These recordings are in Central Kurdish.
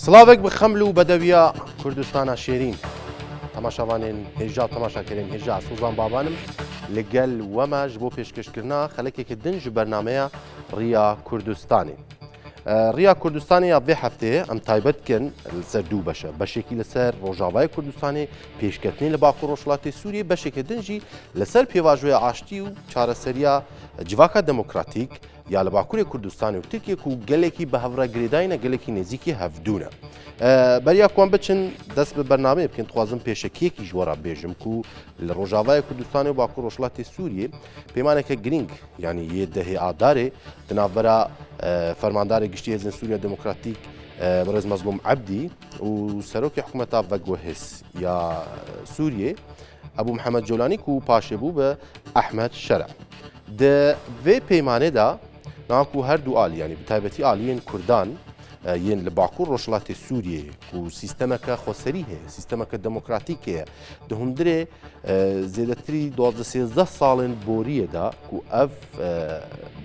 سلاوک بخملو بدویا کردستان شیرین تماشاوانین هجا تماشاکرین هجا سوزان بابانم لگل وما جبو پیشکشکرنا خلکێکی دن ji برنامەیە ڕیا کوردستانی. ڕیا کوردستانی یا vê hefteyê em taybet kirin li ser du beşe. Beşekî li ser Rojavayê Kurdistanê pêşketinê li Bakur Rojhilatê Sûriyê, beşekê din jî li ser pêvajoya aştî û çareseriya civaka demokratîk ya li Bakurê Kurdistanê û Tirkiye ku gelekî bi hevregirêdayîne gelekî nêzîkî hevdûne. Beriya wan biçin dest bi bernameyê bikin dixwazim pêşekiyekî ji we re bêjim ku li Rojavayê Kurdistanê û Bakur Rojhilatê Sûriyê peymaneke giring yanî yê dehê adarê di navbera fermandarê giştî Hêzên Sûriya Demokratîk Birêz Mezlûm Ebdî û serokê hikûmeta veguhêz ya Sûriyê Ebu Mihemed Colanî ku paşêbû bi Ehmed Şeref. Di vê peymanê de na ku her du alî yanî bi taybetî aliyên Kurdan yên li Bakur Rojhilatê Sûriyê ku sîstemeke xweserî heye, sîstemeke demokratîk heye di hundirê zêdetirî 12-13 salên boriyê de ku ev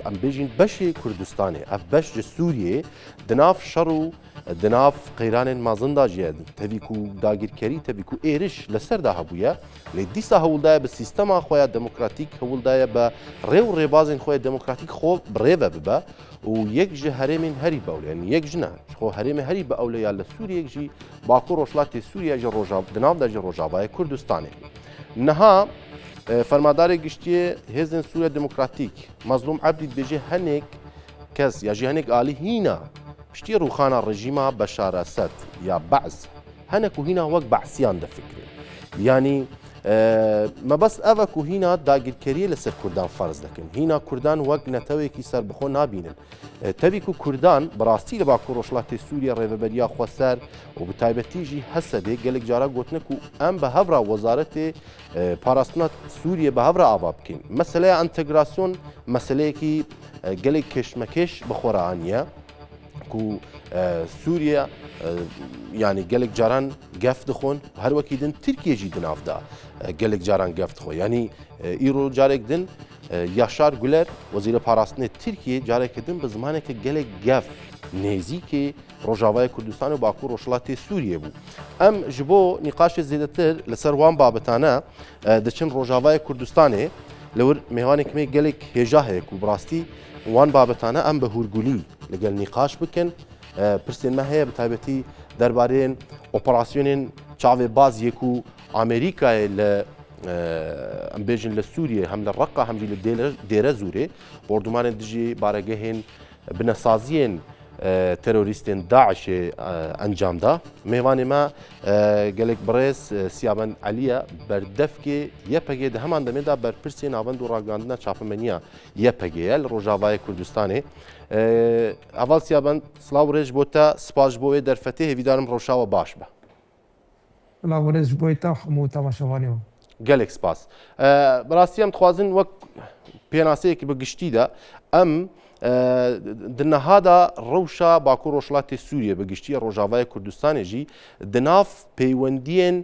em bêjin beşê Kurdistanê, ev beş ji Sûriyê di nav şer û di nav qeyranên mezin da jî ye tevî ku dagîrkerî tevî ku êriş li ser de hebûye lê dîsa hewil daye bi sîstema xwe ya demokratîk hewil daye be rêw û rêbazên xwe ya demokratîk xwe bi rê ve bibe û yek ji herêmên herî bewle yanî yek ji ne xwe herêmê herî bi ewle ya li Sûriyek jî Bakur Rojhilatê Sûriye ji di nav de ji Rojavayê Kurdistanê. Niha fermandarê giştî Hêzên Sûriya Demokratîk Mezlûm Ebdî dibêje hinek kes ya jî hinek alî hîna piştî rûxana rejîma Beşar Esed ya Be'z hinek û hîna wek Be'siyan difikirin. Yanî me bes ev ku hîna dagîrkeriyê li ser Kurdan ferz dikin. Hîna Kurdan wek netewekî serbixwe nabînin. Tevî ku Kurdan bi rastî li Bakur Rojhilatê Sûriye rêveberiya xwe ser û bi taybetî jî Hesedê gelek cara gotine ku em bi hevra Wezaretê Parastina Sûriye bi hevra ava bikin. Meseleya entegrasyon meseleyekî gelek keşmekeş bi xwe re aniye ku Sûriye yani gelek caran gef dixwin her wekî din Tirkiye jî di nav da gelek caran gef dixwe. Yanî îro carek din Yaşar Güler Wezîrê Parastinê Tirkiye carekê din bi zimaneke gelek gef nêzîkê Rojavayê Kurdistanê û Bakur Rojhilatê Sûriyê bû. Em ji bo nîqaşê zêdetir li ser wan babetane diçin Rojavayê Kurdistanê li wir mêvaneke me gelek hêja heye ku bi rastî wan babetane em bi hûrgulî li gel nîqaş bikin. Pirsên me heye bi taybetî derbareyên operasyonên çavê baziyê ku Amerîkayê li em bêjin li Sûriyê hem li Reqqa hem jî li Dêre Zûrê bordumanên dijî baregehên binesaziyên terorîstên Daişê encam da. Mêvanê me gelek birêz Siyabend Eliye berdevkê YPG di heman demê de berpirsê navend û ragandina çapemeniya YPG ye li Rojavayê Kurdistanê. Eval Siyabend silav rê ji bo te spas ji bo wê derfetê hêvîdarim rewşa baş be. Silav rê ji bo te hemû temaşevanê wan. Gelek spas. Bi rastî em dixwazin wek pênaseyekî bi giştî de em di niha da rewşa Bakur Rojhilatê Sûriye bi giştiya Rojavayê Kurdistanê jî di nav peywendiyên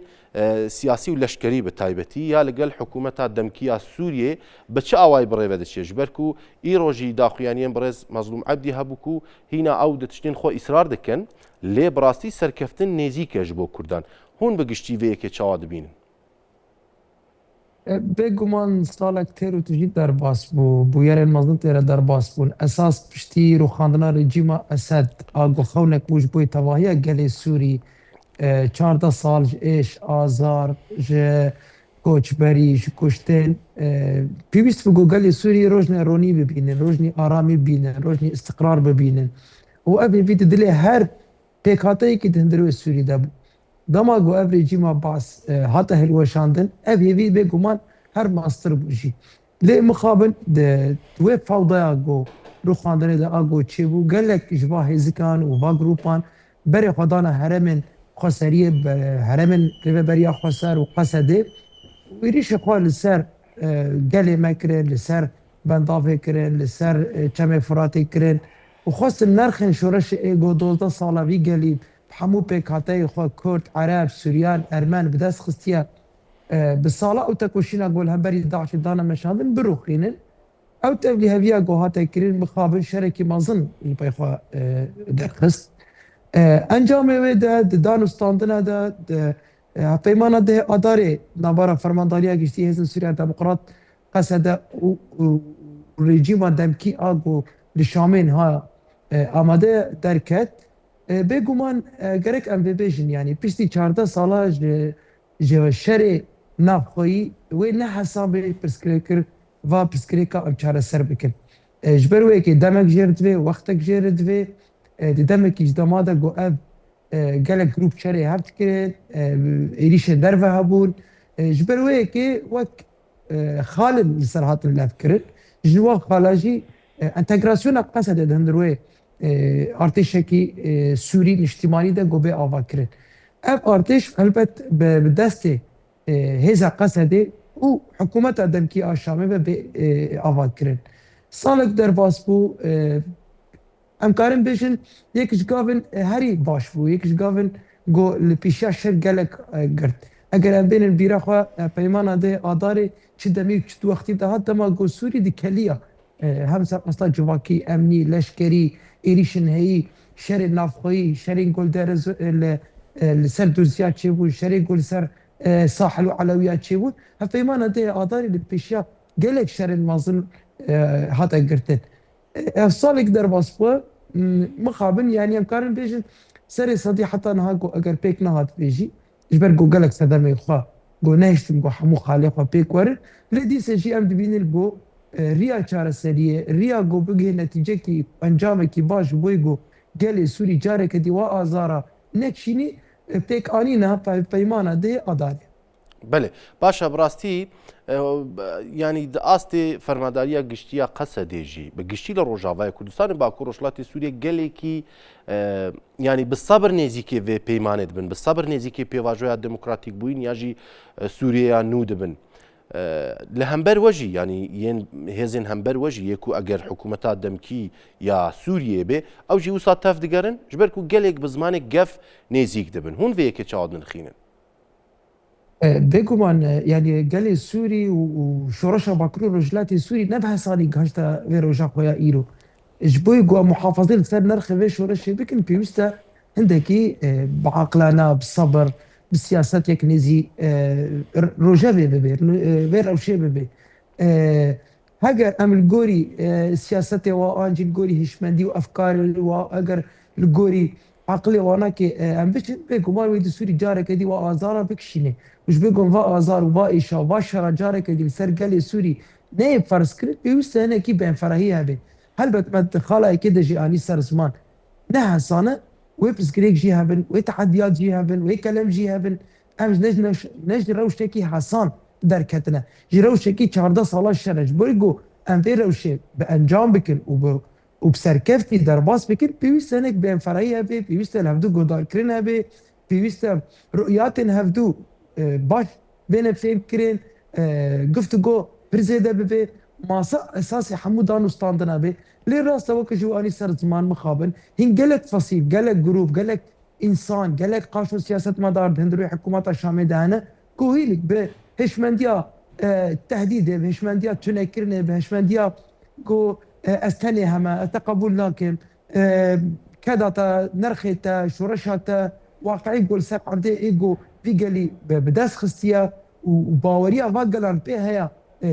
siyasî û leşkerî bi taybetî ya li gel hikûmeta demkiya Sûriyê bi çi awayî bi rêve diçe ji ber ku îro jî daxuyaniyên Birêz Mezlûm Ebdî hebû ku hîna ew di tiştên xwe îsrar dikin lê bi rastî serkeftin nêzîk e ji bo Kurdan. Hûn bi giştî vê yekê çawa dibînin? Bêguman salek têr û tu jî derbas bû bûyerên mezin tê re derbas bûn. Esas piştî rûxandina rejîma Esed a goxewnek bû ji bo tevahiya gelê Sûrî 14 sal ji êş azar ji koçberî ji kuştên pêwîst bû ku gelê Sûriyê rojnê ronî bibînin, rojnê aramî bibînin, rojnê istiqrar bibînin û ev hêvî di dilê her pêkhateyekî di hundirê wê Sûrî de bû. Dema ku ev rejîma Baş hate hilweşandin ev hêvî bêguman her mastir bû jî. Lê mixabin di wê fewdaya got rûxandinê de a got çêbû gelek ji va hêzikan û va grûpan berê xwe dana herêmên xweseriyê herêmên rêveberiya xweser û Qesedê êrişê xwe li ser gelê me kirin, li ser Bendavê kirin, li ser Çemê Firatê kirin û xwestin nerxên şoreşê êgo 12 sala vî gelî hemû pêkhateyê xwe Kurd, Ereb, Sûriyan, Ermen bi dest xistiye bi sala ew tekoşîna golhemberî Daişê dana meşandin birûxînin. Ew tevlî heviya got hate kirin mixabin şerekî mezin li pey xwe derxist. انجام وی ده دانستاندنا ده پیمانه ده اداره نبارا فرمانداریا گشتی حزب سوریا دموکرات قصد و رژیم دمکی آگو لشامین ها آماده درکت بگومان گرک ام ببیجن یعنی پشتی 14 ساله جو شر نافخویی و نه حساب پرسکریکر و پرسکریکا ام چاره سر بکن جبر وی که دمک جرد وی وقتک جرد وی di demekî ji dema de got ev gelek grûp çerê hev dikirin êrişên derve hebûn ji ber wê yekê wek xalin li ser hatin levkirin ji wan xala jî entegrasyona qesedê di hindir wê artêşekî Sûrî niştimanî de got bê avakirin. Ev artêş helbet bi destê hêza qesedê û hikûmeta demkî a Şamê ve bê avakirin. Salek derbas bû ام کارم بشن یکیش گاون هری باش بو یکیش گاون گو لپیشا شر گلک گرد اگر ام بینن بیرا خوا پیمانا ده آداره چه دمی چه تو وقتی ده حتی ما گو سوری دی کلیا هم سر اصلا جواکی امنی لشکری ایریشن هی شر نافخوی شرین گل درز لسر دوزیات چه بود شرین گل سر ساحل و علویات چه بود هم پیمانا ده آداره لپیشا گلک شر مازن هاتا گرتن سالك درباس بو مخابن يعني امكان بيجي سري صدي حتى نهاجو اگر بيك نهاد بيجي جبر جو قالك سدمي خا جو نهشتم جو حمو خالق بيك ور لدي سجي ام دبين الجو ريا چاره سريه ريا جو بگه نتيجه كي انجام كي باش بويجو قال سوري جارك دي وا ازارا نكشيني بيك انينا پیمانه دي اداري بله باشە بڕاستی ینی ئاستی فەرماداریە گشتیە قەسە دێژی بە گشتی لە ڕۆژاوای کوردستانی باکوور ڕۆژهڵاتی سووریە گەلێکی ینی بسەبر نێزیکێ vê پەیمانێ دبن بسەبر نێزیکێ پێواژۆیا دموکراتیک بووین یاژی سووریەیە نو دبن لە هەمبەر وەژی ینی یەن هێزên هەمبەر وەژی یەک و ئەگەر حکوومەتا دەمکی یا سووریێ بێ ئەو جی وسا تەف دگەرن ji ber ku gelek bi zimanê gef nêzik dibin hûn vê yekê çawa dinixînin بگومان یعنی گل سوری و شورش باکرو رجلاتی سوری نه به سالی گشته و روجا خویا ایرو جبوی گو محافظه لسر نرخ و شورش بکن پیوسته هندکی بعقلانه بالصبر بالسياسات يك نزي روجا ببير غير او شيء ببي هاجر ام الجوري سياسته وانجي الجوري هشمندي وافكار واجر الجوري عقلي وانا كي ام بيش بيكو ما ويد سوري جارك دي وازارا بكشيني مش بيكون فا ازار وفا ايشا وباشر جارك دي سرقلي سوري نيب فرس كريت بيوست هنا كي بين فرهيه بي هل بتمد خاله كده جي اني سر زمان نه صانه ويبس جريك جي هبن وتحديات جي هبن وكلام جي هبن امش نج روشتكي حسان دركتنا جي روشتكي 14 ساله شرج بيجو ام بي روشي بانجام بكن وبسركفتي درباس بكن بيوست هناك بين فرعيه بي بيوست هفدو جودار كرين بي بيوست رؤيات هفدو باش بين فين كرين قفت جو برزيده بي ماسا اساسي حمودان وستاندنا بي ليه راس توك جو اني سر زمان مخابن هين قالك فصيل قالك جروب قالك انسان قالك قاشو سياسه مدار هندرو حكومات الشام دهنا كوهيلك بهشمنديا تهديد بهشمنديا تنكرني بهشمنديا كو استني هما تقبل لكن كذا نرخي شورشها واقعي يقول سب عندي ايجو بيجلي بداس خستيا وباوريا فاقلان بها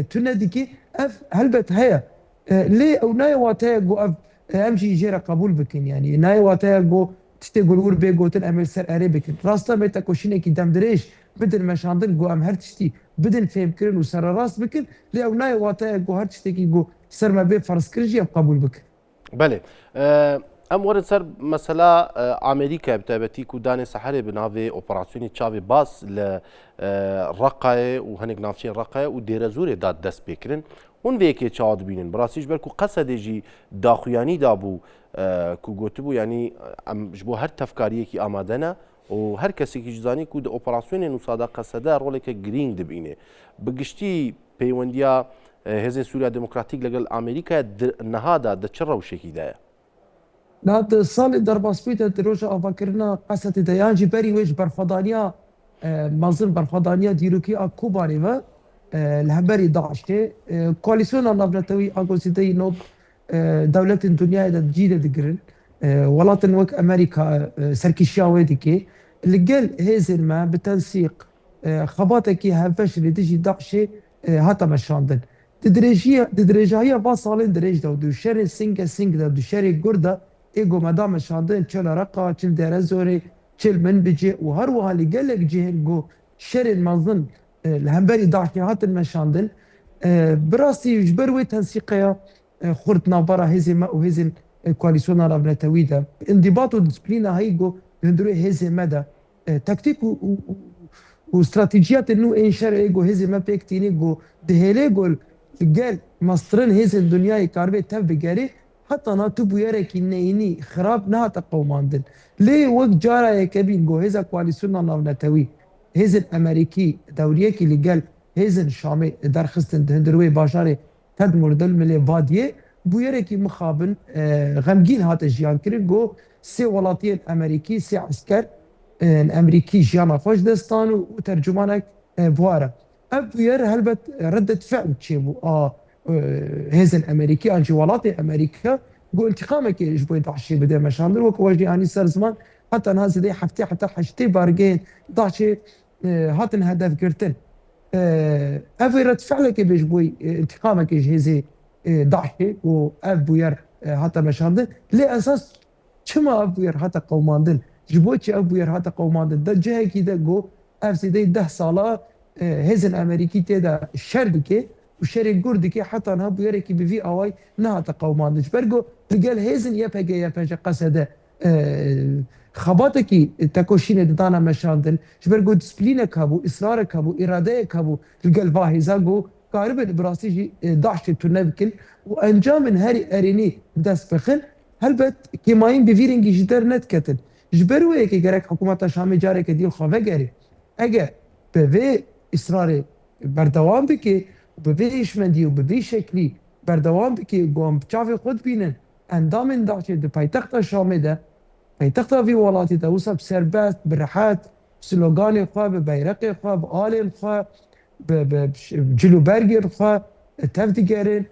تندكي اف هلبت هيا ليه او ناي واتها جو اف امشي جيرا قبول بكن يعني ناي واتها جو تشتغل ور بيجو تنعمل سر اريبك راستا ميتا كوشيني كي دمدريش بدل ما شاندن جو ام هرتشتي بدل فهم كرن وسر راس بكن ليه او ناي واتها جو هرتشتي كي جو سر ما بي فرس كرجي قبول بك بله ام ورد سر مثلا امريكا بتابتي كوداني سحري بنافي اوبراسيوني تشافي باس ل رقه وهنك نافشين رقه وديرزوري داد دست بكرن اون ويكي تشاد بينن براسيج بركو قصدجي داخوياني دابو كو گوتبو يعني ام جبو هر تفكاريه كي امادنا و هر کسی که جزانی کو د اپراسیون نوسادا قصده رولک گرینگ دبینه بگشتی پیوندیا هزین سوریا دموکراتیک لگل امریکا نهادا د چر روشکی ده ناد سال در باسپیت دروژ افکرنا قصت دیانجی بری وج برفضانیا منظم برفضانیا دیروکی کوبانی و الهبري داعشته كواليسيون النفطوي اغوسيتي نوب دولة الدنيا جديدة دقرن ولاتن وك أمريكا سركيشيا ويدكي اللي قال هيزن ما بتنسيق خباتك هفش اللي تجي دعشة هاتا مشاندن تدريجية باصالين دريج دو شري سينجا دو شري قردة ايجو مدام مشاندن تشل رقا تشل درزوري تشل من بيجي وهروها اللي قال لك جيهن جو شري المظن الهمبري دعشة هاتا مشاندن براسي يجبروي تنسيقيا خورت نابرا هزي ما وهزي كواليسيون رابنا تويدا انضباط ودisciplina هيجو هندروي هزي مدى تكتيك واستراتيجيات انه انشار ايجو هزي ما بيكتيني جو دهيلي جول قال مصرن هزي الدنيا يكاربي تب بجاري حتى ناتوبو يرك انيني خراب نها تقوماندن ليه وقت جارا يكبين جو هزا كواليسيون رابنا توي هزي الامريكي دوريكي اللي قال هزن شامي در خستن هندروي باشاري تدمر دل ملي فاديه بويركي مخابن غمجين هات جيان كرين جو سي ولاتين امريكي سي عسكر الامريكي جيانا خوش دستان وترجمانك بوارا ابوير هلبت ردة فعل تشيبو هزن امريكي انجي ولاتي امريكا جو انتقامك يجبو دعشي بدا مشاندر وكواجي اني سر زمان حتى ناس دي حفتي حتى حشتي بارجين دعشي هاتن هدف قرتن افيرت فعلك بيجبوي انتقامك يجهزي ضحي وابوير حتى مشاندن لاساس شما ابوير حتى قوماندن جبوتش ابوير حتى قوماندن ده جهه كده جو اف سي دي 10 ساله هزن امريكي تدا شردكي وشري جوردكي حتى انا ابوير كي بي في اواي نهات قوماندن برجو قال هزن يا قصده خباتكي تاكوشين دانا مشاندن جبرجو دسبلينك هبو اصرارك هبو ارادتك هبو القلب هيزاجو قارب براسيجي ضعش تنبكل وانجام من هاري اريني داس بخل هلبت كيماين بفيرنجي جدر نتكتل جبرو هيك جرك حكومه شامي جارك ديال خوفا جاري اجا بفي اصراري بردوام بكي وبفي اشمندي وبفي شكلي بردوام بكي قوم بتشافي خود بينن اندام داعش دو بايتخت شامي ده بايتخت في ولاتي ده وصل بسربات برحات سلوغاني خوا ببيرقي خوا بآلين خوا بجلو برگر خوا تفدیگرین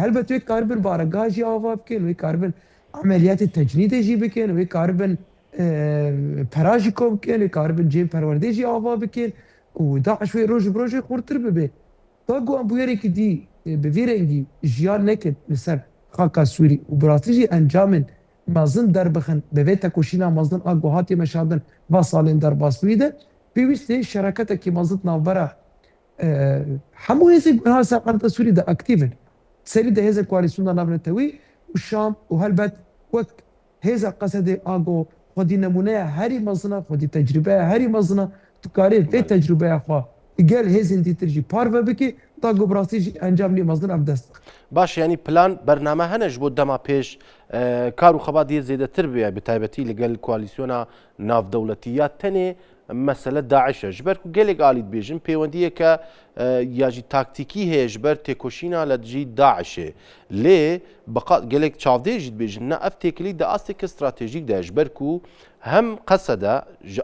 هلبت وی کاربن بارگاهی آوا بکن وی کاربن عملیات تجنید جی بکن وی کاربن پراجی کو بکن وی کاربن جیم پرورده جی آوا بکن و داعش وی روج بروج خورتر ببه تا گو ام بویری که دی بویرنگی جیان نکد مثل خاکا سوری و براتیجی انجامن مازن در بخن به ویتا کوشینا مازن آگوهاتی مشاهدن و سالین در باس بیده بیویستی شرکت که مازن نوبره حمو هيزي هذا قرن سوري ده اكتيفن سري ده هذا كواليسيون نابن توي والشام وهلبت وك هذا قصد اغو خدي نمونه هري مزنا خدي تجربه هري مزنا تكاري في تجربه اخوا قال هذا انت ترجي بارفا بكي طاقو براسي انجام لي مزنا ابدست باش يعني بلان برنامه هنج بو دما پیش کارو خبات زیاده تر بیا بتایبەتی لەگەڵ کوالیسیۆنا ناودەوڵەتیە تەنێ مەسەلە داعشە ژبەر و گەلێک ئالیت بێژن پەیوەندیە کە یاژی تاکتیکی هەیە ژبەر تێکۆشینا لە دژی داعشێ لێ گەلێک چاودێژیت بێژن نە ئەف تێکلی دا ئاستێک استراتێژیک دا ژبەر و هەم قەسەدە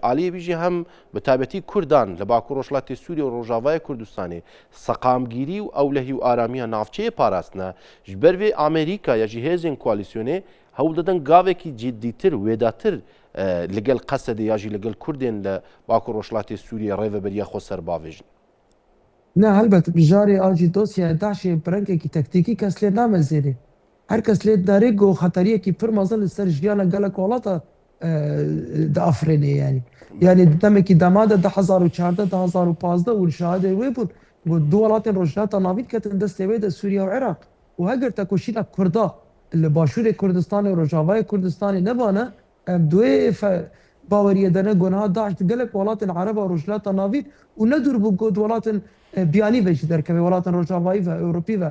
عالیە بیژی هەم بەتایبەتی کوردان لە باکوور ڕۆژهەڵاتی سووریا و ڕۆژاوای کوردستانی سەقامگیری و ئەولەهی و ئارامیە ناوچەیە پاراستنە ژبەر وێ ئامریکا یاژی هێزێن کوالیسیۆنێ هەوڵ دەدەن گاوێکی جددیتر وێداتر لەگەڵ قەسەدە یاژی لەگەڵ کوردێن لە باکوور ڕۆژهەڵاتی سووریا ڕێڤەبەریە خۆ سەرباوێژن نه هلبت بجاری آجی دosya داعشê pirengekî tektikî kes lê namezêrê her kes lê darê got xeteriyekî pir mezin li ser jiyana gelek welata di Afrînê yani demekî dema de 2014 2015 û şahidê wê bûn got du welatên rojhilata navîn ketin destê wê de Sûriya û Iraq û heger tekoşîna Kurda li başûrê Kurdistanê û Rojavayê Kurdistanê nebane em duê باوریه دنه گناه داعش gelek welatên Arab û rojhilata navîn û nedur bû got welatên بیانی ویش درکوی ولاتن روجاوایی و اوروپی و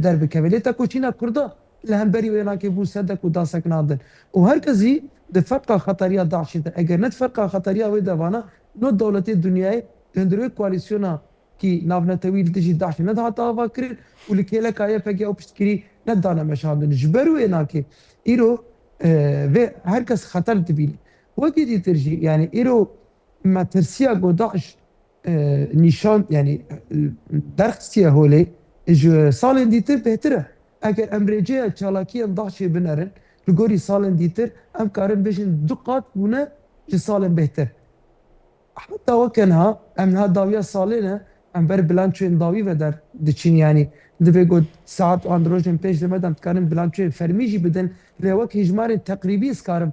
در بکوی لیتا کوچینا کردا لهمبری وینا که بو صدق و داسک نادن و هر کسی د فرقه خطریا داعش ده اگر نت فرقه خطریا و دوانا نو دولت دنیای هندروی کوالیسیونا کی ناونتویل دجی داعش نه هاتا واکر ولکیلا کای پگی او پشتکری نه دانا مشاندن جبرو اینا که ایرو و هر کس خطر دبیل وقتی ترجی yani ایرو ما ترسیا گو داعش نشان yani درخستیه هولی جو سالên dîtir bêtir e eger em rêceya çalakiyan daşê binerin لگوری سالن دیتر ام کارن بجن دو قات بونه جی سالن بهتر حتى وكنها امنها داويه صالينه ام بر بلانچوين داوي ودر دچين يعني دبي قد ساعات اندروجين بيج لمدام تكارن بلانچوين فرميجي بدن لوك هجمار تقريبي سكارم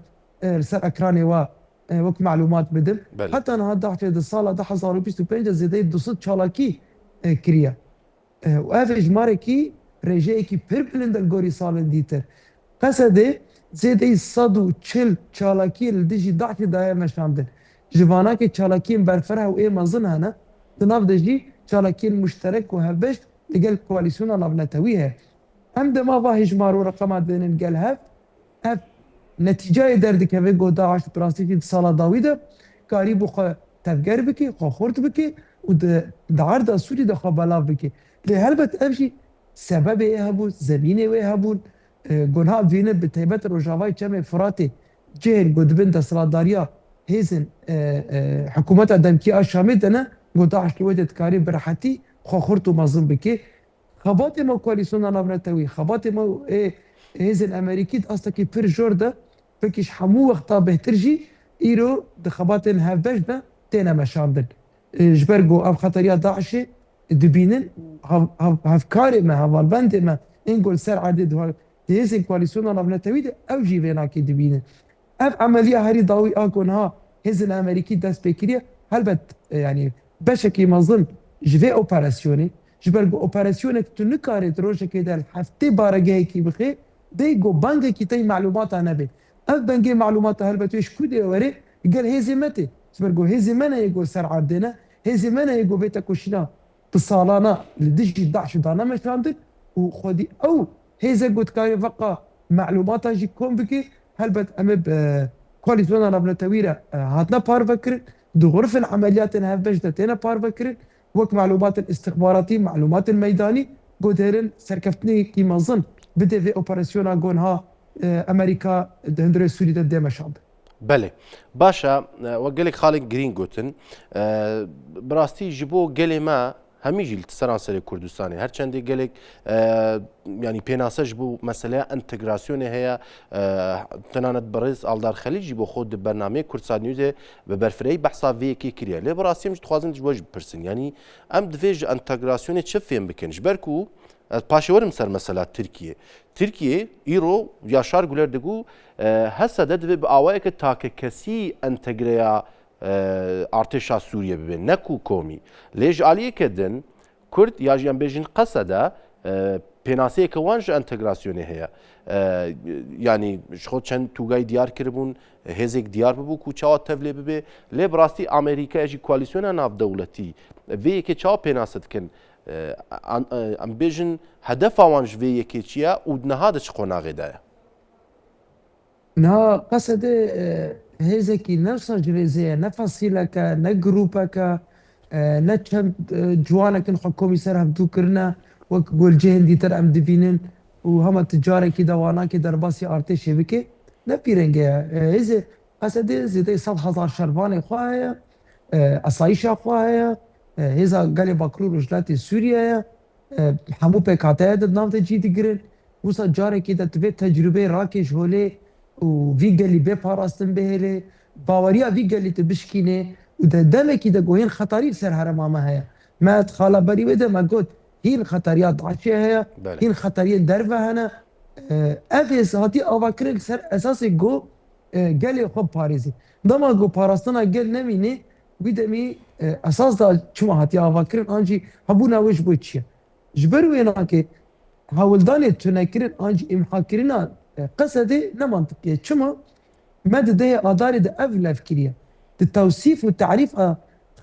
سر اكراني و وك معلومات بدن بله حتى انا هدا حتى الصاله ده 2025 زيدي دوست شالاكي كريا واف هجماركي رجايكي بيربلند الجوري سالن ديتر قصدي زيدي صدو تشل شالاكي الدجي ضعتي داير مشاندن جواناكي تشالاكين برفرها وايه مظنها انا تناف دجي تشالاكين مشترك وهبش لقال كواليسيون نبنتويها هم ما فا هجمارو رقمات بين قال هف نتیجه دردی که وی داعش پلاستیکی سالا داویده کاری بو خو تفگر بکی خو خورد بکی و دعار دا سوری دا خو بلاف بکی لی هلبت امشی سبب ای هبون زمین ای هبون گناه وینه به تیبت روژاوای چم فراتی جهل گدبن دا سلاداریا هیزن حکومت دمکی آشامی دنه داعش لویدت کاری برحتی خو خورد و مظلوم بکی خبات ما کولیسیون نافنتوی خبات ما هیزن امریکی اصلا که پر جورده بكيش حمو وقتا بهترجي ايرو دخباتن هفبش ده تينا مشاندن جبرجو ام خطريات داعش دبينن هفكاري ما هفالبند ما انقل سر عدد هيزن كواليسيون نافنتويد او جيفيناكي دبينن اف عمليه هري ضاوي اكون ها هيزن امريكي داس بكريا هلبت يعني بشكي ما ظن جفي اوبراسيوني جبرجو اوبراسيونك تنكاري تروجه كده هفتي بارجاي كي بخير ديجو بانجي كي تي معلومات انا بي اف بنجي معلومات هلبتوش كودي وري قال هيزي متي سبرجو هيزي منا يقول سر عدنا هيزي منا يقول بيتك وشنا بالصالانه لدجي داعش دانا مش فهمت وخدي او هيزي قلت كاري فقا معلومات جي كون بكي هلبت امب كواليسيون انا بنتويره هاتنا بار فكر دو غرف العمليات انها بجدتنا بار فكر وك معلومات الاستخباراتي معلومات الميداني قلت هيرن سركفتني كيما ظن بده في اوبراسيون اغونها امريكا هندري سوري ده مشاب بله باشا وقالك خالد جرين جوتن براستي جبو قالي ما هميجي السرانسري كردستاني هرچندي قالك يعني بيناسج بو مسألة انتجراسيون هي تنانت برز الدار خليجي بو خود برنامج كردستان نيوز ببرفري بحثا في كي كريا لي براسي مش تخوازن جواج برسن يعني ام دفيج انتجراسيون تشفين بكنش بركو پاشورم سر مثلا ترکیه ایرو یاشار گولر دگو هسه دد به آوای که تاک کسی انتگریا ارتشا سوریه ببین نکو کومی لیج علیه کدن کرد یاجیان بیجین قصده پناسه که وانج انتگراسیونه هیا yani خود چند توگای دیار کربون هزک دیار ببو کو چاو تفلی ببه لی براستی امریکا اجی کوالیسیون ناف دولتی وی که چاو پناست کن ام بیجن هدف وانج وی یکی چیا و نهاد چ قناغه ده نه قصد هزكي نفس جريزية نفصيلك نجروبك نتشم جوانك حكومي سر هم توكرنا وقول جهن دي تر ام دبينن وهم تجارة كده وانا كده درباسي ارتشي بكي نبيرنجي هزي قصد زي صد هزار شرباني خواهي اسايشا خواهي هزا قالي باكرو رجلاتي سوريا حمو بكاتايا دنام تجي تقرن وصا جارة كده تبي تجربة راكش هولي وفي قال لي بيباراستن بهلي باوريا في قال لي تبشكيني وده دمكي ده جوين خطرين سر هرماما هيا ما تخالا بري وده ما قلت هي الخطريات ضعشية هي هي الخطريات درفة هنا افيس هاتي اوفاكريك سر اساسي جو قال لي خب باريزي دما جو باراستنا قال نميني ويدمي اساس دا شما هاتي اوفاكرين انجي هبونا وش بوتشيا جبروا هناك هاولداني تنكرين انجي امحاكرين قصدي لا منطقية شما مادة ده أداري ده أفلا فكرية التوصيف والتعريف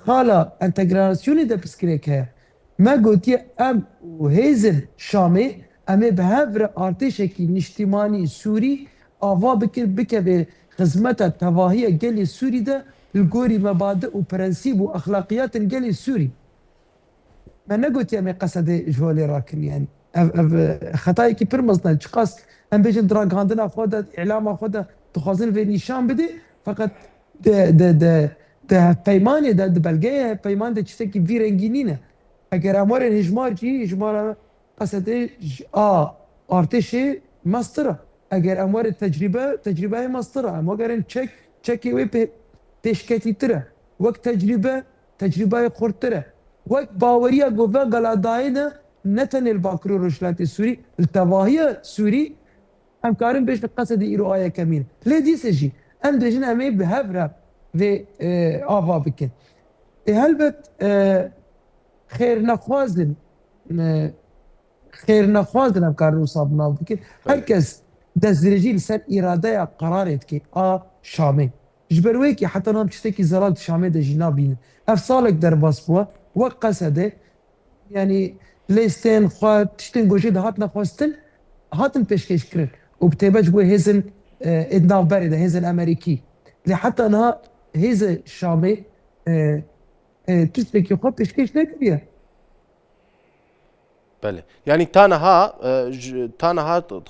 خالة انتجراسيوني ده بسكريك هي ما قلت أم وهيزن شامي أمي بهافر ارتشكي نشتماني سوري آفا بكر بك بخزمة تواهية قالي السوري ده الجوري مبادئ وبرنسيب وأخلاقيات قالي السوري ما نقولت يا مي قصدي جوالي راكن يعني خطاي كي برمزنا شقاس ام بيجن دراغ عندنا خودة اعلام خودة تخازن في نشان بدي فقط ده بيمانه ده بلغيه بيمان ده تشتكي في رنجينينه اگر امر هجمار جي هجمار قصدي ارتشي ماستر اگر اموار تجربه ماستر ام اگر چکی وی پیشکتی تره وقت تجربه خورتره وقت باوریا گوه گلاداینا نتن الباكرو روشلات السوري التواهية سوري ام كارم بيش قصد ايرو ايا كمين ليه دي سجي ام دجنا امي بهفرا في افا بكن هلبت خير نخوازن خير نخوازن ام كارو صابنا بكن هركز دزرجي لسر اراده قرارت كي شامي جبرويكي حتى نام تشتكي زرال شامي دا جنابين اف صالك در باسبوا وقصده يعني ليستين خواه تشتين گوشي ده هات نخواستن هاتن پیشکش کرد و بتبج بو هيزن ادناف برده هيزن امريكي لحتى انها هيز شامي تشتكي خو پیشکش نکریه بله يعني تانها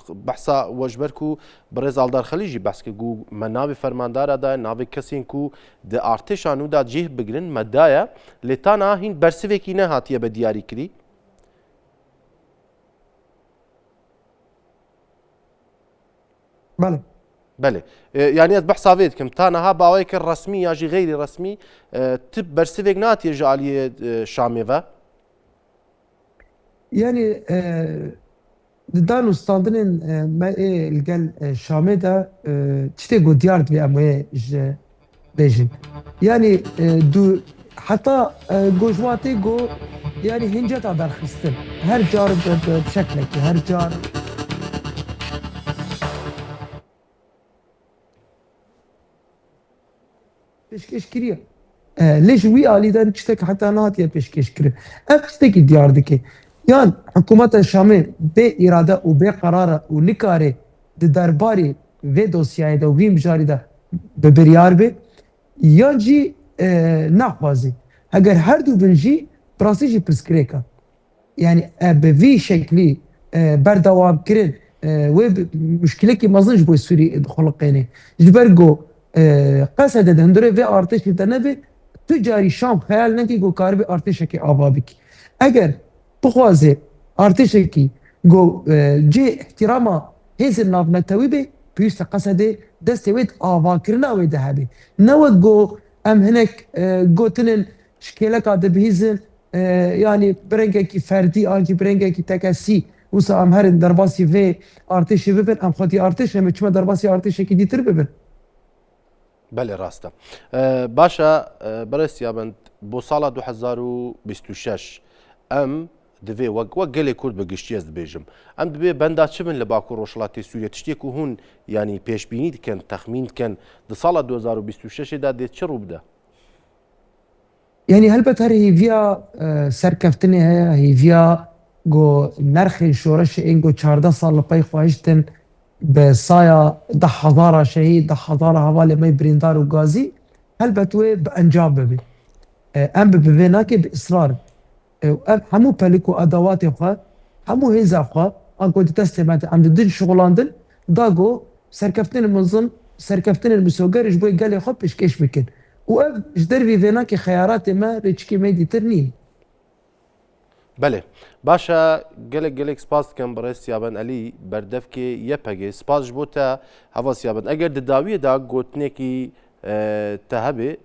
بحثا وجبركو برزال دار خليجي بس كو منابي فرماندار دا نابي كسين كو د ارتشانو دا جيه بگرن مدايا لتانا هين برسيفيكي نه هاتيه بدياري كري بله بله يعني بحث عفيد كم تانا باويك الرسمي ياجي غير رسمي تب برسيفيك ناتي جالي شاميفا يعني دانو ستاندنين ما القال شامي دا تشتي قو ديارت بي اموي بيجن يعني دو حتى جوجواتي جو يعني هنجت على الخستن هر جار بشكلك هر جار پیشکش کریه ليش وي آلی دن تشتك حتى ناتيا پیشکش کریه اف تشتكي ديار دكي يعني حكومة الشامل بإرادة وبقرارة ونكاري دي درباري في دوسياي دا وفي مجاري دا ببريار بي يجي نخوازي اگر هر دو بنجي براسيجي برسكريكا يعني بفي شكلي بردوام كرين ومشكلة كي مازنش بو السوري خلقيني جبرقو قصد هندوره في ارتش تنبي تجاري شام خیال نکی گو کار به ارتش کی آوا بکی اگر بخوازه ارتش کی گو جه احتراما هیز ناف نتوی به پیوست قصد دست وید آوا کرنا وید هبی نو گو ام هنک گو تنن شکلک عاد بهیزن يعني برنگه فردی آنکی برنگه تکسی وسا ام هر درباسی و ارتش ببن ام خاطی ارتش هم چما درباسی ارتش کی دیتر ببن بله راسته باشا برسيا بند بو سالا 2026 ام دبي وق قال كرد بقشتي از بيجم ام دبي بندا چمن لباكو روشلاتي سوريا تشتيكو هون يعني پیش بینی كان تخمين كان د سالا 2026 دا دي چرو بدا يعني هلبت هي فيا سركفتني هي فيا جو نرخ شورش انجو 14 سال باي خواهشتن بسايا 10,000 شهيد 10,000 حوالي مي بريندار وغازي هلبت وي بانجاب بي ام ببيناكي باصرار همو بلكو ادوات خوا همو هيزا خوا انكو تستمعت عند دين شغلاندن داغو سركفتن المنظم سركفتن المسوقر جبوي قال لي خب كيش بكن واف جدر في فيناكي خيارات ما ريتشكي ميدي ترنين بله باشا گلک سپاس کم برای سیابن علی بردف که یه پگه سپاس جبوتا هوا سیابن اگر دداوی دا گوتنه کی تهبه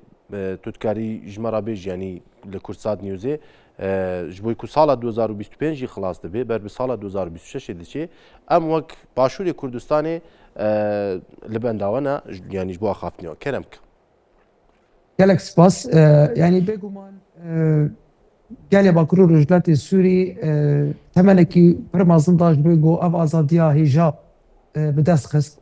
تودکاری جمرا بیج یعنی لکورسات نیوزه جبوی کو سال 2025 خلاص دبه بر به سال 2026 دیچه ام وک باشور کردستان لبنداونا یعنی جبو خافتنیو کرمک گلک سپاس يعني بيجومان قال باكرو رجلات السوري تمنكي برمازن داش بيجو اف ازاديا هيجا بدست خست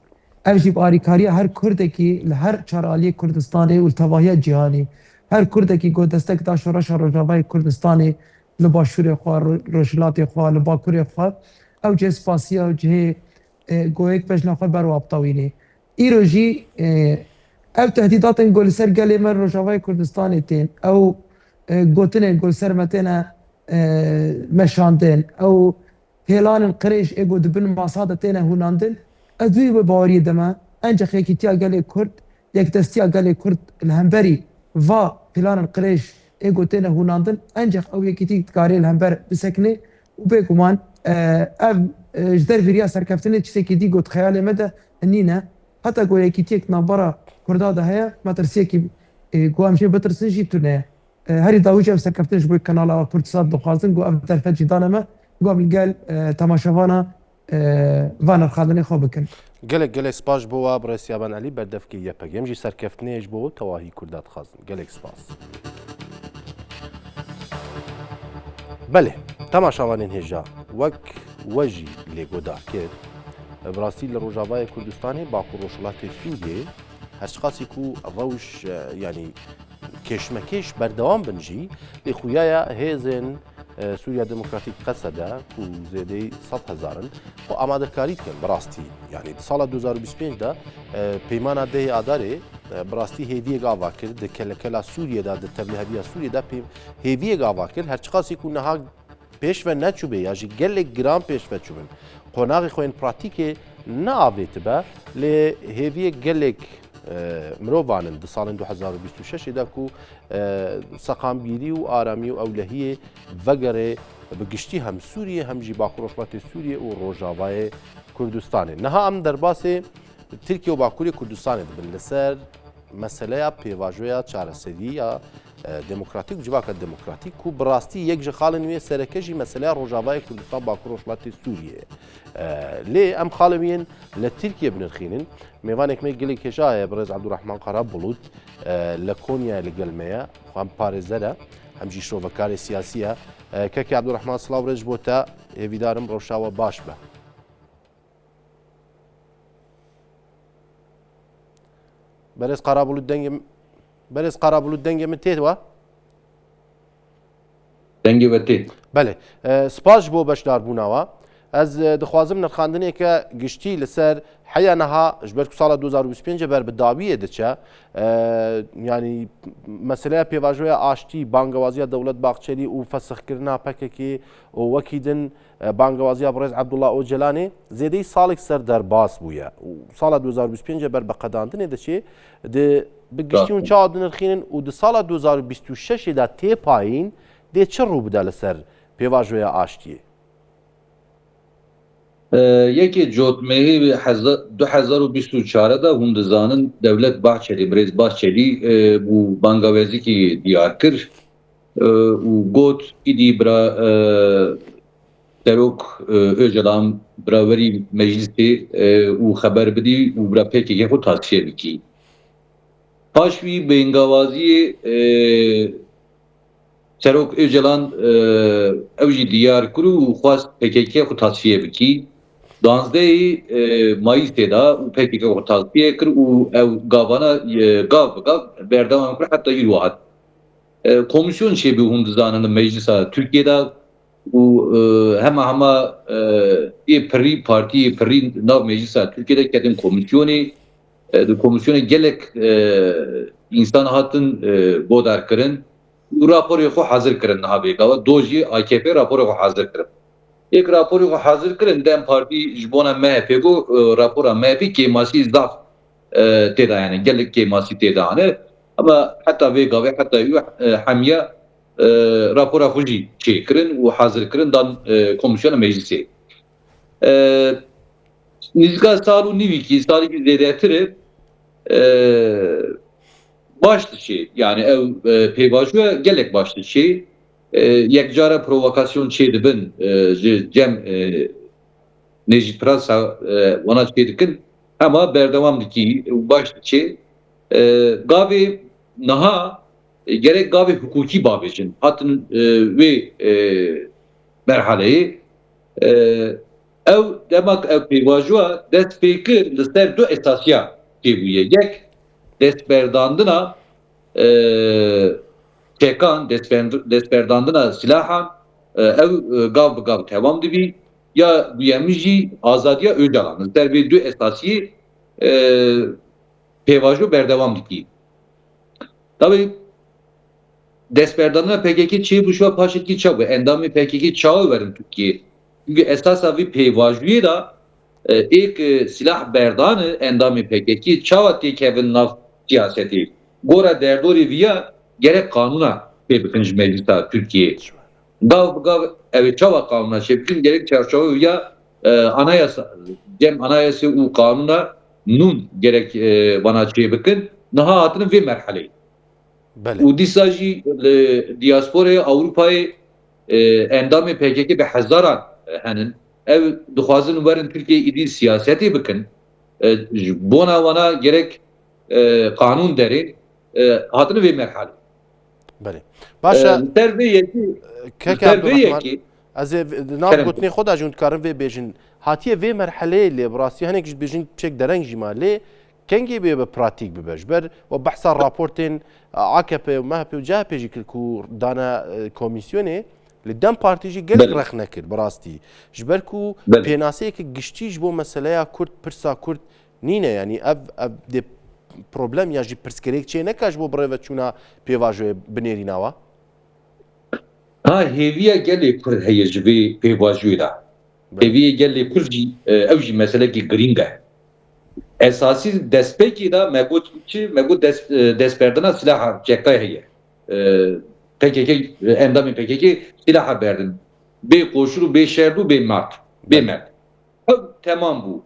اجيب اريكاريا هر كردكي لهر شرالي كردستاني والتواهيه جهاني هر كردكي جو دستك داش رش رجاوي كردستاني لباشور خو رجلات خو لباكور خو او جسپاسيا او جه جويك بجنا خو برو ابطويني ايروجي او تهديدات نقول سر قال من رجاوي كردستاني تين او گوتنه گل سرمتنا مشاندن او هلان القريش ايجو دبن مصاده تينا هوناندن ادوي بباوري دما انجا خيكيتيا قال كرد يك دستيا قال كرد الهمبري فا هلان القريش ايجو تينا هوناندن انجا او يكيتي تكاري الهمبر بسكنه وبيكمان جدر ویریا سرکفتنه چیزی که دی گفت خیال مده نینه حتی گویا کی تیک نبرا کردا ده هیا مترسیه کی گو امشه بترسن جی تونه هری داوچ اف سرکفتنش بو کانال او پرتساد دخوازن گو اف طرف جدانه ما گو بالگال تماشاوانا وانا خادنه خو بکن gelek spas بووە بڕێسیابان علی بەردەفکی یەپەک ئەمژی سەرکەفتنێش بۆ تەواهی کوردات خازن gelek سپاس. بەێ تەماشاوانین هێژا وەک وەژی لێگۆدا کرد بڕاستی لە ڕۆژاوای کوردستانی باکوور ڕۆژهەڵاتی سوودێ هەرچقاسی و ڕەوش ینی کێشمەکێش بەردەوام بنژی لێ خویایە هێزن سووریا دموکراتیک قەسەدا و زێدەی 100,000 خۆ ئامادەکاری بکەن بەڕاستی ینی ساڵە 2025دا پەیمانە دەهێ ئادارێ بڕاستی هێویەک ئاوا کرد دەکەلەکەلا سووریەدا دەتەبلیهەبیە سووریەدا پێم هێویەک ئاوا کرد هەرچقاسی و نەها پێشوە نەچوبێ یاژی گەلێک گران پێشوە چوبن قۆناغی خۆیان پراتیکێ ناوێتە بە لێ هێویەک گەلێک مرۆڤانن دە ساڵن 2026دا و سەقامگیری و ئارامی و ئەولەهیە vەگەڕێ بگشتی هەم سووریە هەمژی باکوور ڕۆژهەڵاتی سووریە و ڕۆژاوای کوردستانê niha em derbasê Tirkiye û Bakurê Kurdistanê dibin li ser meseleya pêvajoya çareseriya demokratîk û civaka demokratîk û bi rastî yek ji xalên wê sereke jî meseleya Rojavayê Kurdistan Bakur Rojhilatê Sûriyê. Lê em xalê yên li Tirkiye binirxînin mêvanek me gelek hêja heye Birêz Ebdurrehman Karabulut li Konyayê li gel me ye em parêzer e hem jî şovekarê siyasî ye kekê Ebdurrehman silav rê ji bo te hêvîdarim rewşawe baş be. Berêz Qarabulut dengê min tê we? Dengê we tê. Belê. Spas ji bo beşdarbûna we. Ez dixwazim nirxandineke giştî li ser heya niha ji ber ku sala 2025 ber bi dawiyê diçe yanî meseleya pêvajoya aştî bangewaziya dewlet baxçelî û fesixkirina pekekê û wekî din bangewaziya Birêz Ebdullah Öcalanê zêdeyî salek ser derbas bûye û sala 2025 ber bi qedandinê diçe bi giştî hûn çawa dinirxînin û di sala 2026 da tê payîn dê çi rû bide li ser pêvajoya aştiyê? Yekê cotmehê 2024 da hûn dizanin Devlet Bahçeli, Birêz Bahçelî û bangawezîkî diyar kir û got îdî bira Serok Öcalan birawerî meclisê û xeber bidî û bira PKK xwe tasfiye bikî. Paş wî bêngawaziyê Serok Öcalan ew jî diyar kir û xwast PKK xwe tasfiye bikî. 12 Mayîsê da û PKK xwe tasfiye kir û ew gavana gav bi gav berdewam kir heta îro hat. Komisyon çêbû hûn dizanin meclisa Tirkiyeyê û hema ê pirî partiyê pirî nav meclisa Tirkiyeyê kedin komisyonê di komisyonê gelek însan hatin bodarkirin û raporê xwe hazir kirin niha bêgava dojî AKP raporê xwe hazir kirin. Ek raporê xwe hazir kirin dem partî ji bona MHP got rapora MHP kêmasî zaf têda yani gelek kêmasî têda hene ama heta vê gavê heta wî hemiya rapora xwe jî çêkirin û hazir kirin dan komisyona meclisê. Nîzga sal û nîvîkî salekî zêdetir e baş diçe yani ew pêvajoya gelek baş diçe yekcara provokasyon çê dibin ji cem Necip Prasa wana çê dikin hema berdewam dikî baş diçe gavê niha gerek gavê hukukî babêjin hatin wê merheleyê ew demak ew pêvajoya dest pê kir li ser du esasiya têbûye yek destberdandina çekan destberdandina silahan ew gav bi gav devam dibî ya duyemî jî azadiya Öcalan li ser vê du esasiyê pêvajo berdevam dikî. Tabii destberdandina PKK çê bûşwa paşekî çawe endamê PKK çawe verin Tirkiye. Çünkü esasa vî pêvajoyê da ek silah berdanı endamê PKK çawa têkevin nav siyasetê. Gora derdorê viya gerek kanuna pê bikin ji meclisa Tirkiye. Gav bi gav ev çawa kanuna çêbikin gerek çarşava viya anayasa cem anayasa û kanuna nun gerek bana çê bikin niha hatine vê merheleyê بله û dîsa jî li diasporaya Avrupayê endamê PKK bi hezaran henin ev dixwazin werin Tirkiyeyê êdî siyasetê bikin ji bona wana gerek kanûn derê hatine vê merhelê بله باشە ser vê yekî کەک ser vê عەبدوڕەحمان yekî ئەز ناو گوتنی خۆدا ژون دکارن وێ بێژن هاتیە وێ مەرحەلەیە لێ بڕاستی هەنێکیش بێژین چێک دەرەنگژیما لێ کەنگی بێ بە پراتیک ببەش بەر و بەحسا راپۆرتێن ئاکەپێ و مەهپێ و جا پێژی کرد و دانا کۆمیسیۆنێ لە دەم پارتیژی گەلێک ڕەخ نەکرد بڕاستی ji ber ku pênaseyekî giştî ji bo meseleya Kurd pirsa Kurd nîne yanî ev dê problem ya jî pirsgirêk çê neka ji bo birêveçûna pêvajoyê binêrîna wa ha hêviya gelê Kurd heye ji vê pêvajiyê de hêviyê gelê Kurd jî ew jî meselekî girîng e esasî destpêkê de me got çi me got destberdina silaha çekay heye PKK endamê PKK silaha berdin bê koşur û bê şerd û bê mat bê mert ew temam bû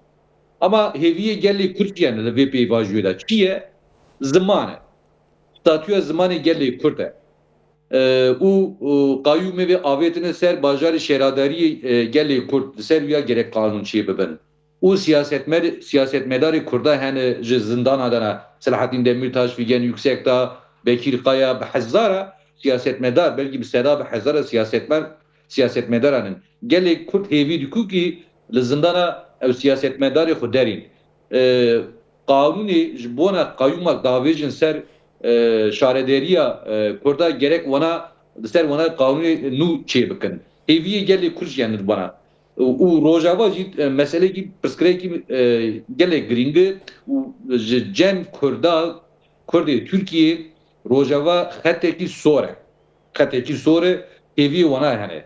ama hêviyê gelê Kurd jî li vê pêvajiyê de çi ye ziman e statûya zimanê gelê Kurd e û qayûmê vê avêtine ser bajarê şêradariyê gelê Kurd li ser ya gerek kanûn çê bibin û siyasetmedarê Kurda hene ji zindana de ne Selahattin Demirtaş Figen Yüksekdağ Bekir Kaya bi hezara siyasetmedar belki bi seda bi hezara siyasetmedaranın gelê Kurd hêvî diku ki li zindana ew siyasetmedarê xwe derîn kanûnê ji bona qayûmak davêjin ser şarederiya Kurda gerek wana ser wana kanûnê nû çê bikin hêviyê gelê Kurd jî bana û rojava jî meselekî pirsgirêkî gelek girîng û ji cem Kurda Kurdê Tirkiyeyê rojava xetekî sor e xetekî sor e hêviyê wana hene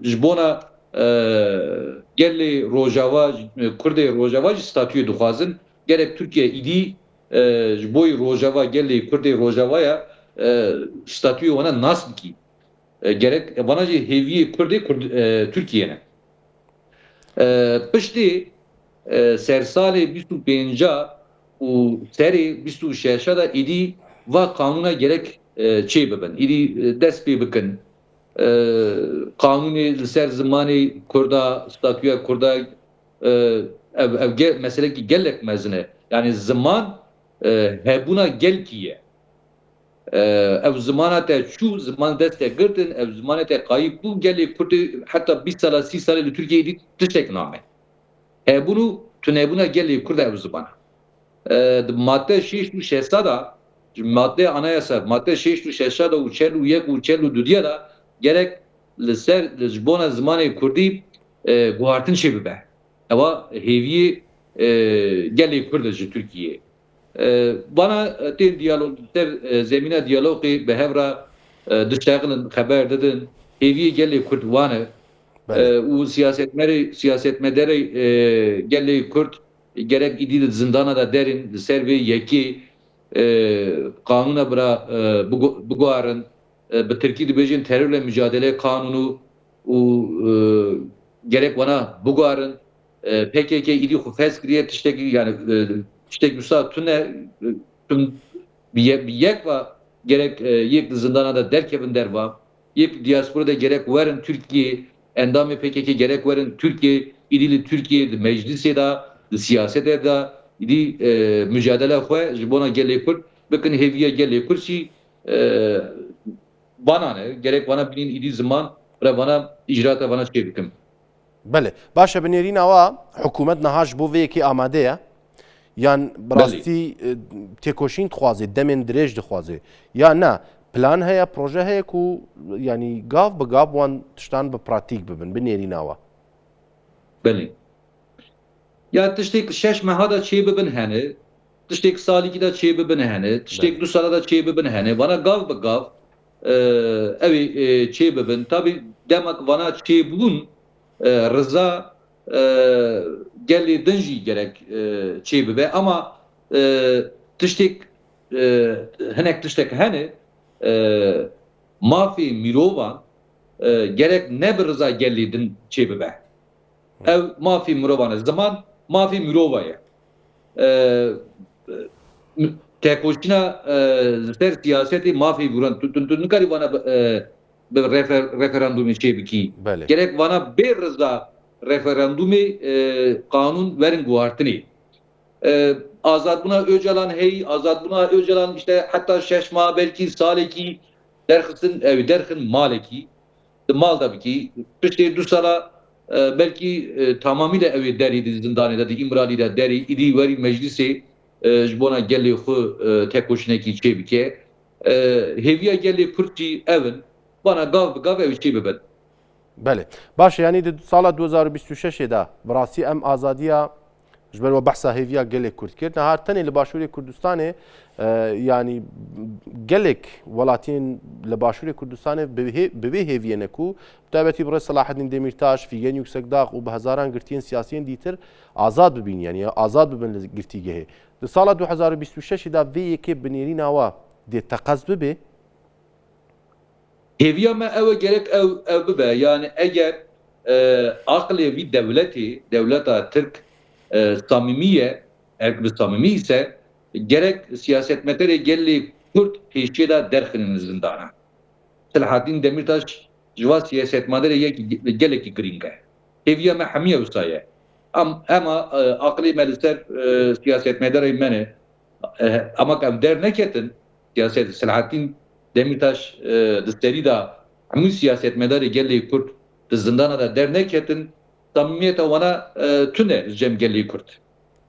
ji bona gelê rojava Kurdê rojava jî statûyê dixwazin gerek Tirkiye îdî ji boî rojava gelê Kurdê rojavaya statûyê wana nas bikî gerek wana jî hêviyê Kurdê Tirkiye ne piştî sersalê 25 û serê 26 da êdî va kanûna gerek çê bibin êdî dest pê bikin kanûnê li ser zimanê Kurda statûya Kurda ev meselekî gelek mezin e yani ziman hebûna gelkî ye ev zimana te çû ziman dest te girtin ev zimana te qayîp bû gelê Kurdê heta 20 sala 30 sala li Tirkiyeyê dî tiştek name hebûnû tunebûna gelê Kurd ev zimana madde 6 û 6 da madde anayasa madde 6 û 6 da û 4 û 1 û 4 û 2 da gerek li ser ji bona zimanê Kurdî guhartin çê bibe ewa hêviyê gelê Kurd ji Tirkiyeyê bana tê diyalog ter zemîna diyalogê bi hevra dişteqilin xeber didin hêviyê gelê Kurd wane û siyasetmedarê gelê Kurd gerek îdî li zindana da derin li ser vê yekê kanûna bira biguharin bi Tirkî dibêjin terörle mücadele kanûnû û gerek wana biguharin PKK îdî xwe fez kiriye tiştekî yani tiştek wisa tune bir yek va gerek yek zindana da derkevin derva yek diasporada gerek verin Türkiye endamı PKK gerek verin Türkiye idili Türkiye meclise da siyasete da idi mücadele xwe ji bona gelê Kurd bikin hêviya gelê Kurd jî bana ne gerek bana binin idi zaman ve bana icraata bana çê bikim بله باشه بنێرینە ئەوە حکوومەت نەهاش بۆ vêyekî ئامادەیە یان بڕاستی تێکۆشین دخوازێت دەمێن درێژ دخوازێ یان نا پلان هەیە پرۆژە هەیە و ینی گاو بە گاو وان تشتان بە پراتیک ببن بنێرینەوە بله ya tiştek 6 meha da çê bibin hene tiştek salîkî da çê bibin hene tiştek 2 sala da çê bibin hene bana gav bi gav evê çê bibin tabi demek bana çê bulun rıza gelê din jî gerek çê bibe ama tiştek hinek tiştek hene mafê mirovan gerek ne bir rıza gelê din çê bibe ev mafî mirovan zaman mafî mirova ye. Tekoşina ser siyasetê mafî buran tu nikarî vana bi referandumê çêbikî. بله Gerek vana bê rıza referandumê kanun verin guhartinê. Azad buna Öcalan hey, azad buna Öcalan işte hatta şeşma belki saleki derxin ev derxin maleki. Mal tabii ki işte du sala belki tamamıyla evi deri zindanede de İmrali'de deri idi veri meclisi jbona gelli xu tek hoşneki çebike heviye gelli Kürtçi evin bana gav evi çebebed. بله باشه یعنی د سال 2026 دا براستی ام آزادیا جبر و بحثا هیویا گلک کرد کرد نه هر تنی لباشوری کردستان یعنی گلک ولاتین لباشوری کردستان به هیویا نکو تابعتی برای صلاح الدین دمیرتاش فیگن yüksek dağ و به هزاران گرتین سیاسیین دیتر آزاد ببین یعنی آزاد ببین گرتیگه د سال 2026 دا وی که بنیرین آوا د تقاض به Heviya me ev gerek ev bibe yani eğer akli bir devleta Türk samimiye eğer bir samimi ise gerek siyasetmeleri gelli Kürt peşida derxinin zindana. Selahattin Demirtaş civa siyasetmeleri geleki gringe. Heviya me hamiye usaye. Ama akli meliser siyasetmeleri mene ama kam derneketin siyaset Selahattin Demirtaş desteri da hemû siyasetmedarê gelê Kurd di zindana da derneketin samimiyeta wana tune cem gelê Kurd.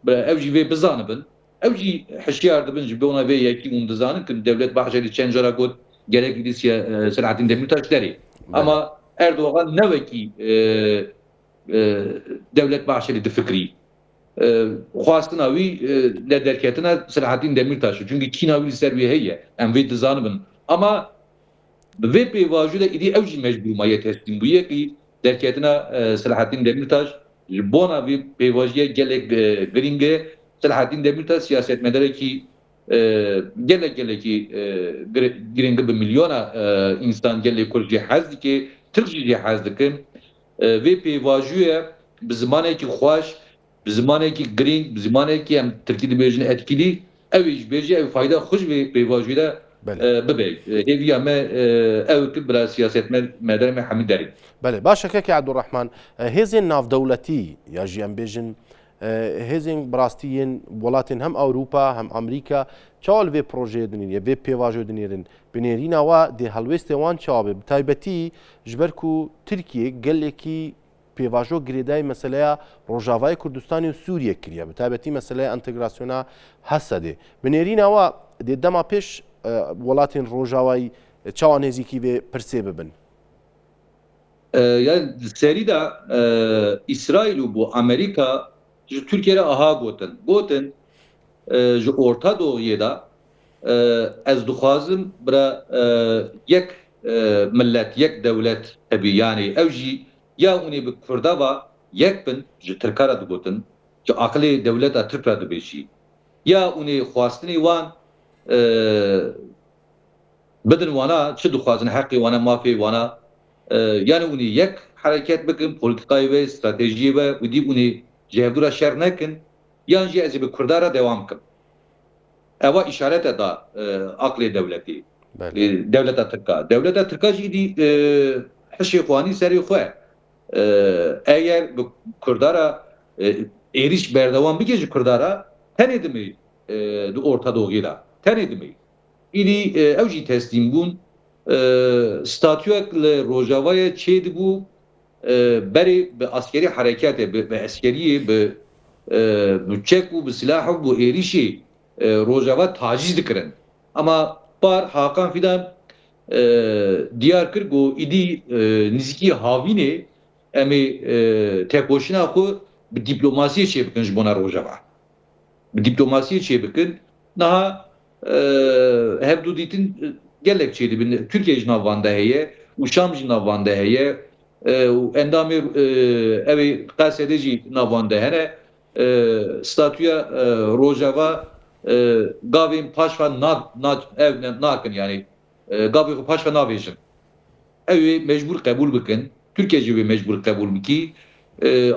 Ev jî vê bizanibin. Ev jî hişyar dibin ji bona vê yekî hûn dizanin ku devlet bahçeli çend jara got gerek idi Selahattin Demirtaş derê. Ama Erdoğan nevekî devlet bahçeli di fikrî. Xwastina wî li derketina Selahattin Demirtaş'ı. Çünkü kîna wî li ser wê heye. Em vê dizanin. Ama vê pêvajî de êdî ew jî mecbûr maye teslim bûye ki derketina Selahattin Demirtaş ji bona vê pêvajiye gelek giring e Selahattin Demirtaş siyasetmedarekî gelekî giring bi milyona insan gelê Kurd jî hez dike Türk jî hez dikin vê pêvajiye bi zimanekî xweş bi zimanekî giring bi zimanekî em Tirkî dibêjin etkilî ew jî bêje ew fayda xweş vê pêvajî de ببێ هێویا me ew kir bila siyasetmedar me hemî derê. بله باشه که عبدالرحمن هێزên navdewletî ya jî em bêjin hêzên birastiyên welatên hem Ewropa hem Amerîka çawa li vê projeyê dinîriye vê pêvajê dinêrin binêrîna wa dê helwestê wan çawa be bi taybetî ji ber ku Tirkiye gelekî pêvajo girêdayê meseleya Rojavayê Kurdistanê û Sûriye kiriye bi taybetî meseleya entegrasyona Hesedê binêrîna wa dê dema pêş welatên Rojavayî çawa nêzîkî vê pirsê bibin. Yani serî de İsrail û bu Amerika ji Türkiye'de aha gotin ji Orta Doğu'ya da ez dixwazim bira yek millet yek devlet hebî yani ew jî ya hûnê bi Kurdava yek bin ji Tirkara digotin ki aqilê devleta Tirk ra dibêjî ya hûnê xwastinê wan bidin wana çi dixwazin heqê wana mafê wana yani hûnê yek hareket bikin politikayê ve stratejiyê ve û dî hûnê ji hevdûra şer nekin yan jî ez ê bi Kurdara devam bikim. Eva işaret da aqlê devletî devleta Tirka. Devleta Tirka jî dî hişê xwanî serê xwe eğer bi Kurdara êriş berdewan bike ji Kurdara tenê dimê di Orta Doğu'ya da tenê dimê. İdî ew jî teslim bûn statüyek li Rojavayê çê dibû berê bi askerî harekatê bi askeriyê bi çek û bi silah û bi êrişê Rojava taciz dikirin. Ama par Hakan Fidan diyar kir got îdî nizîkî havînê em ê tekoşîna xwe bi dîplomasiyê çê bikin ji bona Rojava. Bi dîplomasiyê çê bikin niha hevdû dîtin gelek çê dibin Türkiye ji nav de heye û Şam jî nav de heye û endamê ew ê Qesedê jî nav de hene statüya Rojava gavên paşva ev nakin yani gavê paşva navêjin ew ê mecbûr qebûl bikin Türkiye jî wê mecbûr qebûl bikî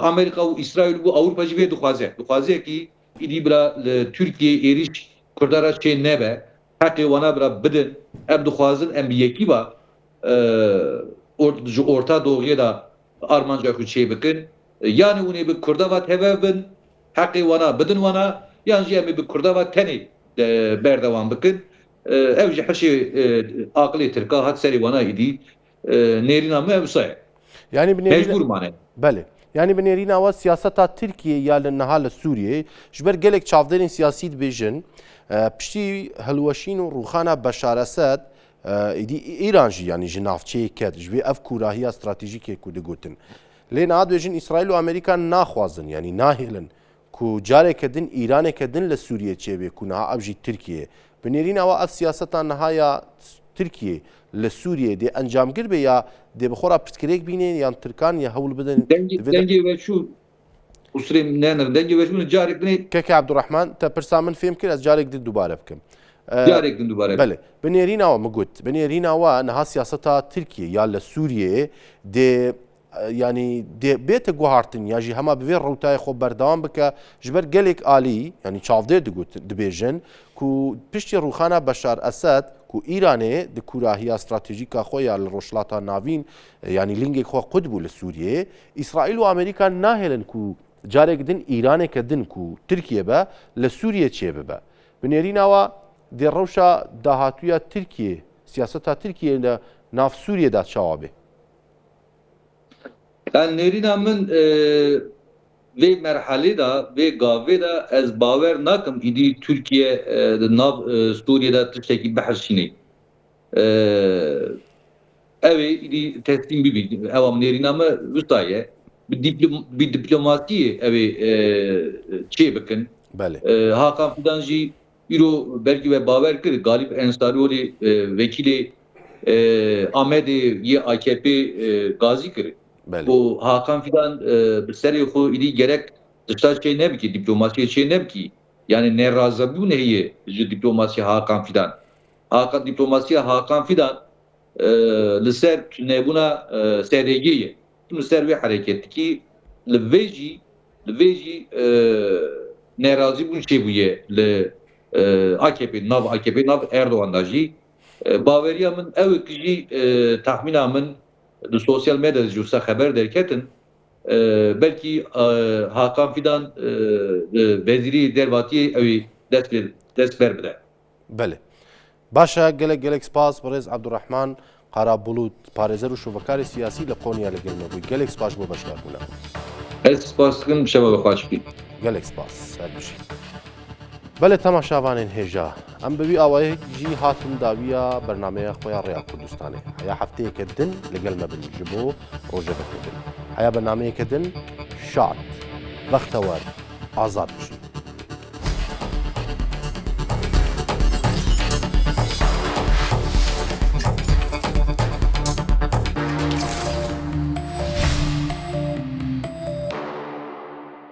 Amerika û İsrail û Ewropa jî vê dixwaze ki îdî bila li Tirkiye êriş Kurdara çê nebe heqê wana bira bidin ev dixwazin em bi yekî ba ji Orta Doğuya da armanca xwe çê bikin yanî hûn ê bi Kurda ve teve bin heqê wana bidin wana yan jî em ê bi Kurda ve tenê berdewam bikin ev jî hişê aqilê Tirka hat serê wana îdî nêrîna me ev wisa ye Yani mecbûr mane. بله yani بنێرینە ئەوە سیاسەتا ترکیە یا لە نەها لە سووریێ ji ber gelek çavderên siyasî dibêjin piştî hilweşîn û rûxana Beşar Esed êdî Îran jî yanî ji navçeyê ket ji vê ev kûrahiya stratejîkê ku digotin. Lê niha dibêjin İsraîl û Amerîka naxwazin yanî nahêlin ku carekê din Îranekê din li Sûriyê çêbê ku niha ev jî Tirkiye. Binêrîna ew ev siyaseta nihaya Tirkiye li Sûriyê dê encamgir be ya dê bi xwe ra pirsgirêk bîne yan Tirkan ya hewl bidin Dengê ve şu usrêm nenerin dengê ve şunu carek dinê keke Abdurrahman te pirsa min fêm kir ez carek dî dubare bikim. carek din dubare. Belê binêrîna we min got binêrîna we niha siyaseta Tirkiye ya li Sûriyê dê yani dê bête guhartin ya jî hema bi vê rewtayê xwe berdewam bike ji ber gelek alî yani çavdêr dibêjin ku piştî rûxana Beşar Esed ku Îranê di kûrahiya stratejîka xwe ya li rojhilata navîn yani lingê xwe qut bû li Sûriyê İsraîl û Amerîka nahêlin ku carek din Îraneke din ku Tirkiye be li Sûriyê çêbibe. Binêrîna we dê rewşa dahatûya Tirkiye siyaseta Tirkiye li nav Sûriyê de çawa be. Yani nêrîna min vê merhelê da vê gavê da ez bawer nakim îdî Tirkiye di nav Sûriyê de tiştekî bihişîne. Ew ê îdî teslîm bibî. Ewa nêrîna me wisa ye. Bi diplomasiyê ew ê çê bikin. Belê. Hakan Fidan jî îro belkî ve bawer kir Galip Ensarioğlu vekîlê Amedê yê AKP gazî kir. Belê. Bu Hakan Fidan bi serê xwe îdî gerek tişta çê nebikî diplomasiyê çê nebikî. Yani nerazebûn heye ji diplomasiya Hakan Fidan. Diplomasiya Hakan Fidan li ser nebûna serêgî ye. Li ser vê hereketî li vê jî nerazî bûn çêbûye li AKP nav Erdoğan da jî baveriya min ew ki jî tahmîna min di sosyal medyada jî wisa xeber derketin belkî Hakan Fidan vezîrî dervatiyê ew dest ber bide. Belê. Başa gelek spas birêz Abdurrahman Qarabulut parêzer û şovekarê siyasî li Qonya li gel me bû. Gelek spas bo beşdarbûna. Ez spas dikim şeva bi xweş bî. Gelek spas her bişî. Belê temaşavanên hêja em bi vî awayê jî hatin dawiya bernameya xwe ya Rêya Kurdistanê. Heya hefteyeke din li gel me bin ji bo rojevekê din. Heya bernameyeke din şad, vextewar, azad bişin.